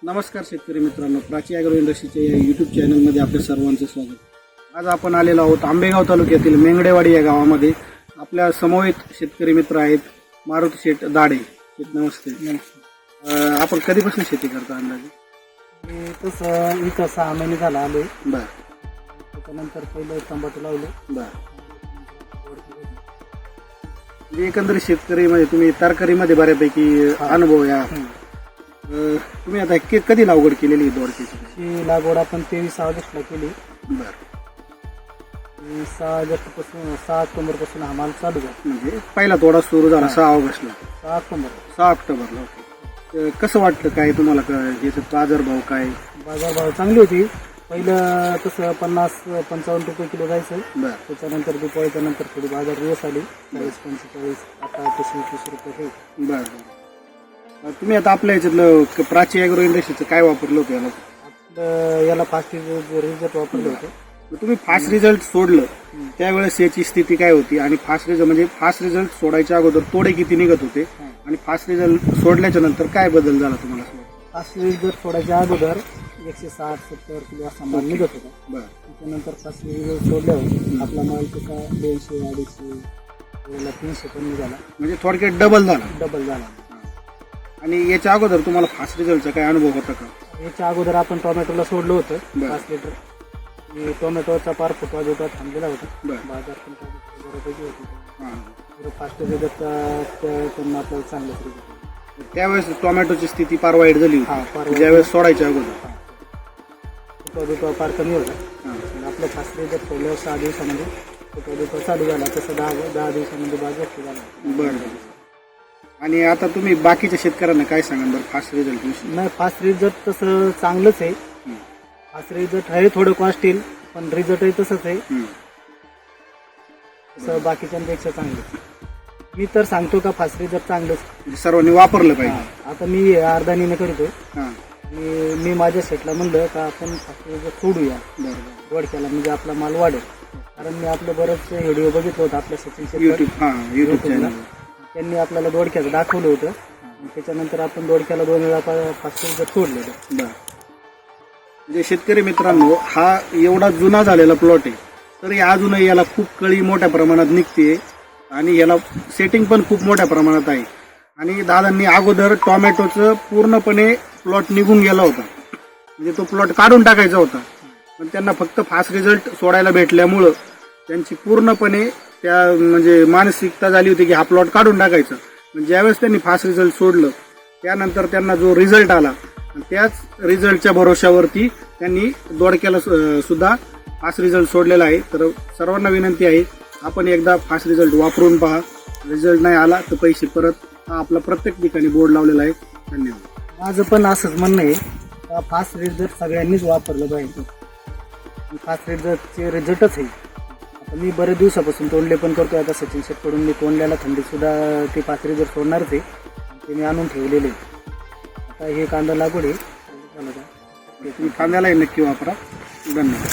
नमस्कार शेतकरी मित्रांनो, प्राची ॲग्रो इंडस्ट्रीच्या या यूट्यूब चॅनलमध्ये आपल्या सर्वांचे स्वागत। आज आपण आलेलो आहोत आंबेगाव तालुक्यातील मेंगडेवाडी या गावामध्ये। आपल्या समवेत शेतकरी मित्र आहेत मारुती शेठ दाडे। शेठ नमस्ते। आपण कधीपासून शेती करता अंदाजे? तसं इथं 6 महिने झाला आलोय। बरं। त्याच्यानंतर पहिलं टमाटो लावलं। बरं। म्हणजे एकंदरीत शेतकरी म्हणजे तुम्ही तरकारीमध्ये बऱ्यापैकी अनुभव या। तुम्ही आता कधी लागवड केलेली दोडक्याची? ही लागवड आपण 23 ऑगस्टला केली। बरं। 6 ऑक्टोबर पासून हा माल चालू झाला। म्हणजे पहिला तोडा सुरू झाला 6 ऑगस्टला। 6 ऑक्टोबरला। ओके। कसं वाटतं काय तुम्हाला? याचा बाजारभाव काय? बाजारभाव चांगली होती। पहिलं तसं 50-55 रुपये किलो जायचं। बरं। त्याच्यानंतर दिवाळीच्या नंतर थोडी बाजार रेस आली 40-45, आता 30 रुपये होईल। बरं। तुम्ही आता आपल्या याच्यातलं प्राची ॲग्रो इंडस्ट्रीचं काय वापरलं होतं याला? आपलं याला फास्ट रिझल्ट वापरलं होतं। तुम्ही फास्ट रिझल्ट सोडलं त्यावेळेस याची स्थिती काय होती? आणि फास्ट रिझल्ट सोडायच्या अगोदर तोडे किती निघत होते आणि फास्ट रिझल्ट सोडल्याच्या नंतर काय बदल झाला तुम्हाला? फास्ट रिझल्ट सोडायच्या अगोदर 160-70 किलो असा माल निघत होता। बरं। त्याच्यानंतर फास्ट रिझल्ट सोडल्यावर आपला माल कसा 200-250 300 कमी झाला। म्हणजे थोडक्यात डबल झाला। आणि याच्या अगोदर तुम्हाला फास्ट रिझल्टचा काय अनुभव होता का? याच्या अगोदर आपण टोमॅटोला सोडलं होतं बरं। 5 लिटर। टोमॅटोचा पार फुटवा जोटा थांबलेला होता। बरं। बाजार पण बऱ्यापैकी होती। हां। फास्ट रिझल्ट पण आपल्याला चांगलं रिझल्ट। त्यावेळेस टोमॅटोची स्थिती फार वाईट झाली होती फार ज्यावेळेस सोडायच्या अगोदर। फुटवा फार कमी होता। हां। आपलं फास्ट रिझल्ट सोडल्यावर 6 दिवसामध्ये फुटवा चालू झाला। तसं 10 दिवसामध्ये बाजार झाला। बरं। आणि आता तुम्ही बाकीच्या शेतकऱ्यांना काय सांगाल बरं फास्ट रिझल्ट विषयी? नाही, फास्ट रिझल्ट तसं चांगलंच आहे। फास्ट रिझल्ट आहे थोडं कॉस्ट येईल, पण रिझल्टही तसंच आहे। तसं बाकीच्यांपेक्षा चांगलं मी तर सांगतो का फास्ट रिझल्ट चांगलंच सर्वांनी वापरलं पाहिजे। आता मी अर्धानीने करतोय। हां। मी माझ्या शेटला म्हणलं का आपण फास्ट रिझल्ट सोडूया दोडक्याला, म्हणजे आपला माल वाढेल। कारण मी आपलं बरंच व्हिडिओ बघितलं होतं आपल्या सचिन शेट युट्यूब चॅनल। त्यांनी आपल्याला दोडक्याचं दाखवलं होतं। त्याच्यानंतर आपण दोडक्याला 2 वेळा फास्ट रिझल्ट सोडलेलं। बरं। म्हणजे शेतकरी मित्रांनो, हा एवढा जुना झालेला प्लॉट आहे तरी अजूनही याला खूप कळी मोठ्या प्रमाणात निघते आणि याला सेटिंग पण खूप मोठ्या प्रमाणात आहे। आणि दादांनी अगोदर टोमॅटोचं पूर्णपणे प्लॉट निघून गेला होता, म्हणजे तो प्लॉट काढून टाकायचा होता, पण त्यांना फक्त फास्ट रिझल्ट सोडायला भेटल्यामुळं त्यांची पूर्णपणे म्हणजे मानसिकता झाली होती की हा प्लॉट काढून टाकायचा। पण ज्यावेळेस त्यांनी फास्ट रिझल्ट सोडलं त्यानंतर त्यांना जो रिझल्ट आला त्याच रिझल्टच्या भरोश्यावरती त्यांनी दोडक्याला सुद्धा फास्ट रिझल्ट सोडलेला आहे। तर सर्वांना विनंती आहे, आपण एकदा फास्ट रिझल्ट वापरून पहा। रिझल्ट नाही आला तर पैसे परत, हा आपला प्रत्येक ठिकाणी बोर्ड लावलेला आहे। धन्यवाद। माझं पण असंच म्हणणं आहे का फास्ट रिझल्ट सगळ्यांनीच वापरलं पाहिजे। फास्ट रिझल्टचे रिझल्टच आहे। आता मी बरेच दिवसापासून तोंडले पण करतोय। आता सचिन शेटकडून मी तोंडल्याला थंडीत सुद्धा ते फास्ट रिझल्ट सोडणारच आहे, ते मी आणून ठेवलेले। आता हे कांदा लागवड आहे, कांद्यालाही नक्की वापरा। धन्यवाद।